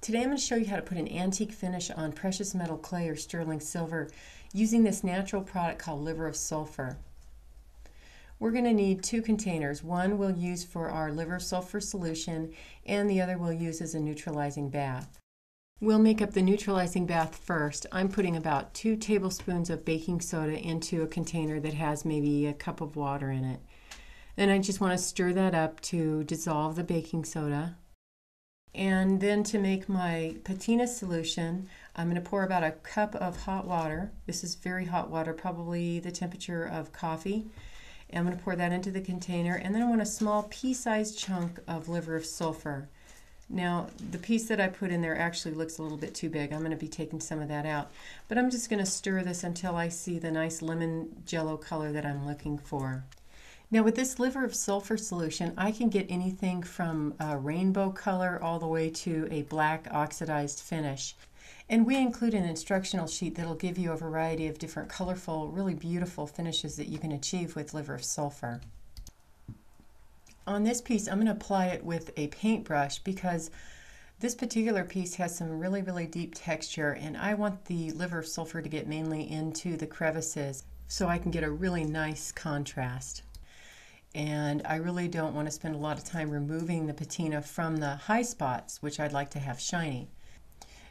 Today I'm going to show you how to put an antique finish on precious metal clay or sterling silver using this natural product called liver of sulphur. We're going to need two containers. One we'll use for our liver of sulphur solution and the other we'll use as a neutralizing bath. We'll make up the neutralizing bath first. I'm putting about 2 tablespoons of baking soda into a container that has maybe a cup of water in it. Then I just want to stir that up to dissolve the baking soda. And then to make my patina solution, I'm going to pour about a cup of hot water. This is very hot water, probably the temperature of coffee. And I'm going to pour that into the container, and then I want a small pea-sized chunk of liver of sulphur. Now, the piece that I put in there actually looks a little bit too big. I'm going to be taking some of that out. But I'm just going to stir this until I see the nice lemon jello color that I'm looking for. Now with this liver of sulphur solution, I can get anything from a rainbow color all the way to a black oxidized finish. And we include an instructional sheet that'll give you a variety of different colorful, really beautiful finishes that you can achieve with liver of sulphur. On this piece, I'm going to apply it with a paintbrush because this particular piece has some really deep texture, and I want the liver of sulphur to get mainly into the crevices so I can get a really nice contrast. And I really don't want to spend a lot of time removing the patina from the high spots, which I'd like to have shiny.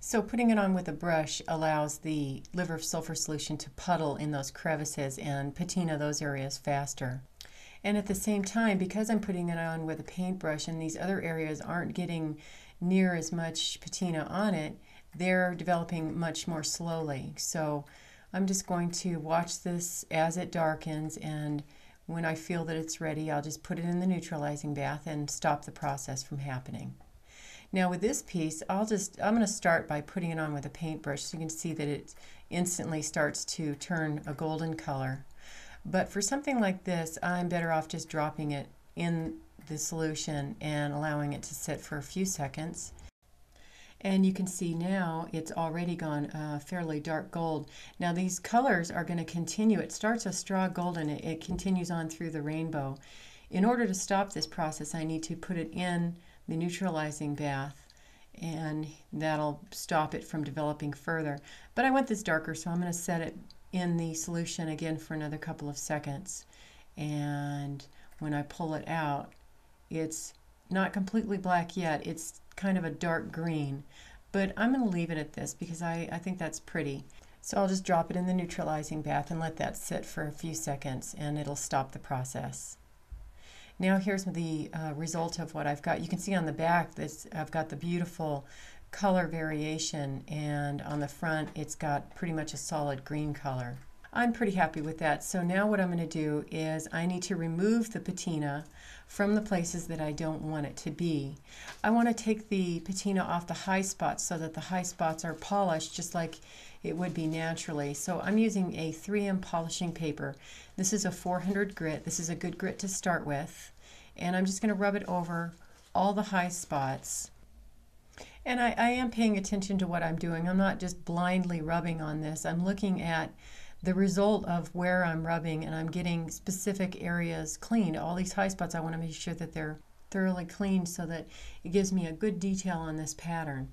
So putting it on with a brush allows the liver of sulphur solution to puddle in those crevices and patina those areas faster. And at the same time, because I'm putting it on with a paintbrush and these other areas aren't getting near as much patina on it, they're developing much more slowly. So I'm just going to watch this as it darkens, and when I feel that it's ready, I'll just put it in the neutralizing bath and stop the process from happening. Now with this piece, I'm going to start by putting it on with a paintbrush so you can see that it instantly starts to turn a golden color. But for something like this, I'm better off just dropping it in the solution and allowing it to sit for a few seconds. And you can see now it's already gone fairly dark gold. Now these colors are going to continue. It starts a straw golden, it continues on through the rainbow. In order to stop this process, I need to put it in the neutralizing bath, and that'll stop it from developing further. But I want this darker, so I'm going to set it in the solution again for another couple of seconds. And when I pull it out, it's not completely black yet. It's kind of a dark green, but I'm going to leave it at this because I think that's pretty. So I'll just drop it in the neutralizing bath and let that sit for a few seconds, and it'll stop the process. Now here's the result of what I've got. You can see on the back that I've got the beautiful color variation, and on the front it's got pretty much a solid green color. I'm pretty happy with that. So now what I'm going to do is I need to remove the patina from the places that I don't want it to be. I want to take the patina off the high spots so that the high spots are polished just like it would be naturally. So I'm using a 3M polishing paper. This is a 400 grit. This is a good grit to start with. And I'm just going to rub it over all the high spots. And I am paying attention to what I'm doing. I'm not just blindly rubbing on this. I'm looking at the result of where I'm rubbing, and I'm getting specific areas cleaned. All these high spots, I want to make sure that they're thoroughly cleaned so that it gives me a good detail on this pattern.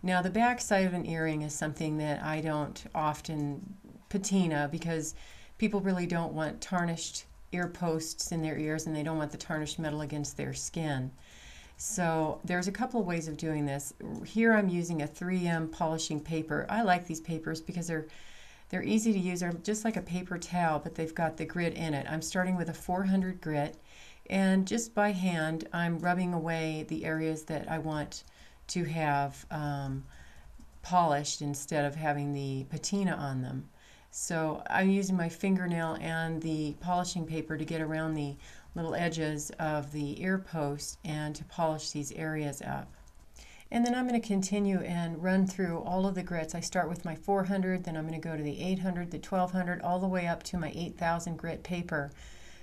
Now the back side of an earring is something that I don't often patina because people really don't want tarnished ear posts in their ears, and they don't want the tarnished metal against their skin. So there's a couple of ways of doing this. Here I'm using a 3M polishing paper. I like these papers because they're easy to use. They're just like a paper towel, but they've got the grit in it. I'm starting with a 400 grit, and just by hand I'm rubbing away the areas that I want to have polished instead of having the patina on them. So I'm using my fingernail and the polishing paper to get around the little edges of the ear post and to polish these areas up. And then I'm going to continue and run through all of the grits. I start with my 400, then I'm going to go to the 800, the 1200, all the way up to my 8000 grit paper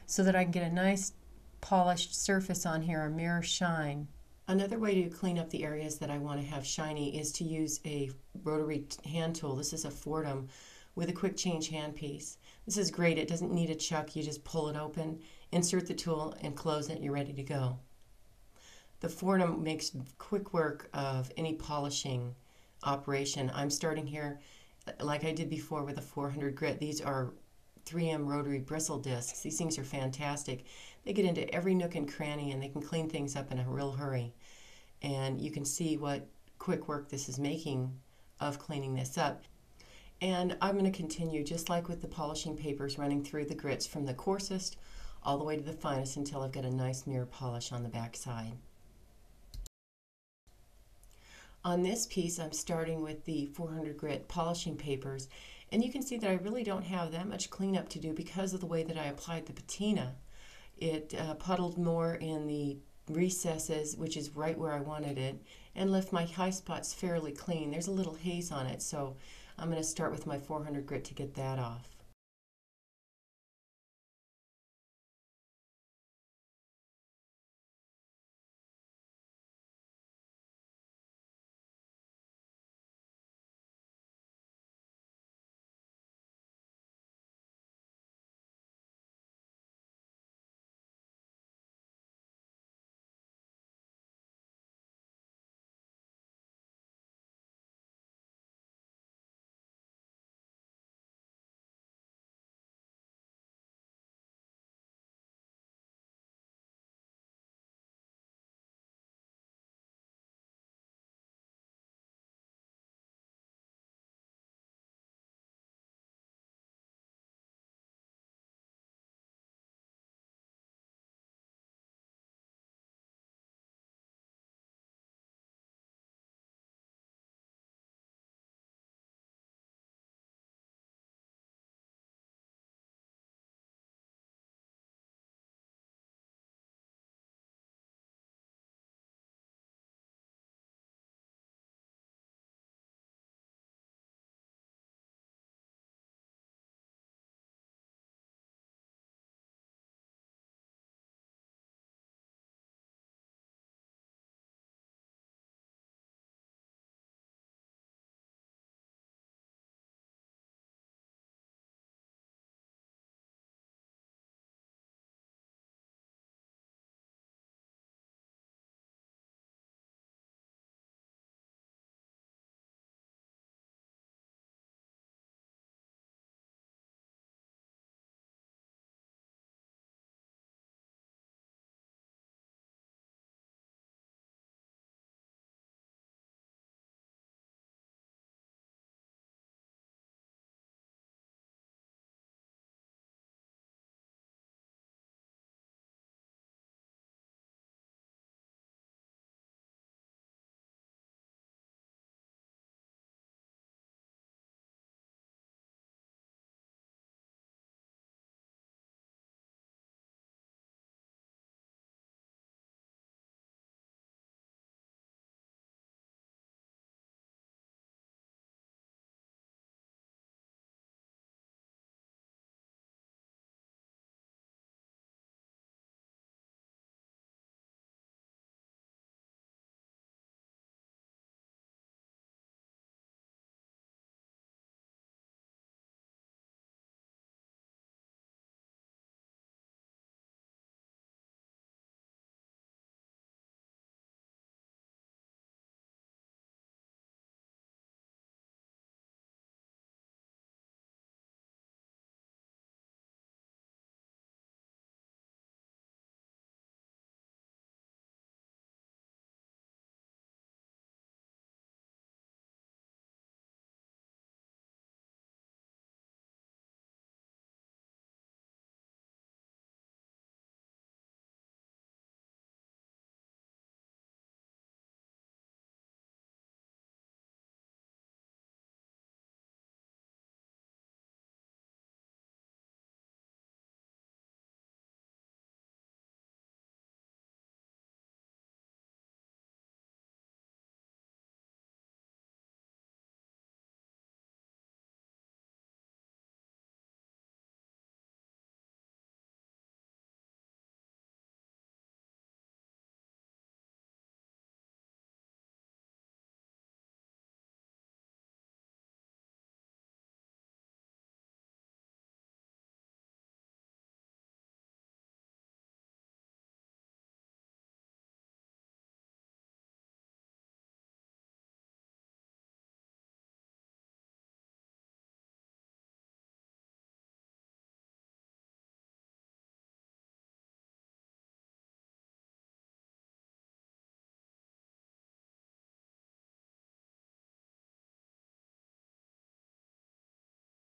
so that I can get a nice polished surface on here, a mirror shine. Another way to clean up the areas that I want to have shiny is to use a rotary hand tool. This is a Fordham with a quick change handpiece. This is great. It doesn't need a chuck. You just pull it open Insert the tool and close it, and you're ready to go. The Fortum makes quick work of any polishing operation. I'm starting here like I did before with a 400 grit. These are 3M rotary bristle discs. These things are fantastic. They get into every nook and cranny, and they can clean things up in a real hurry. And you can see what quick work this is making of cleaning this up. And I'm going to continue just like with the polishing papers, running through the grits from the coarsest all the way to the finest until I've got a nice mirror polish on the back side. On this piece, I'm starting with the 400 grit polishing papers, and you can see that I really don't have that much cleanup to do because of the way that I applied the patina. It puddled more in the recesses, which is right where I wanted it, and left my high spots fairly clean. There's a little haze on it, so I'm going to start with my 400 grit to get that off.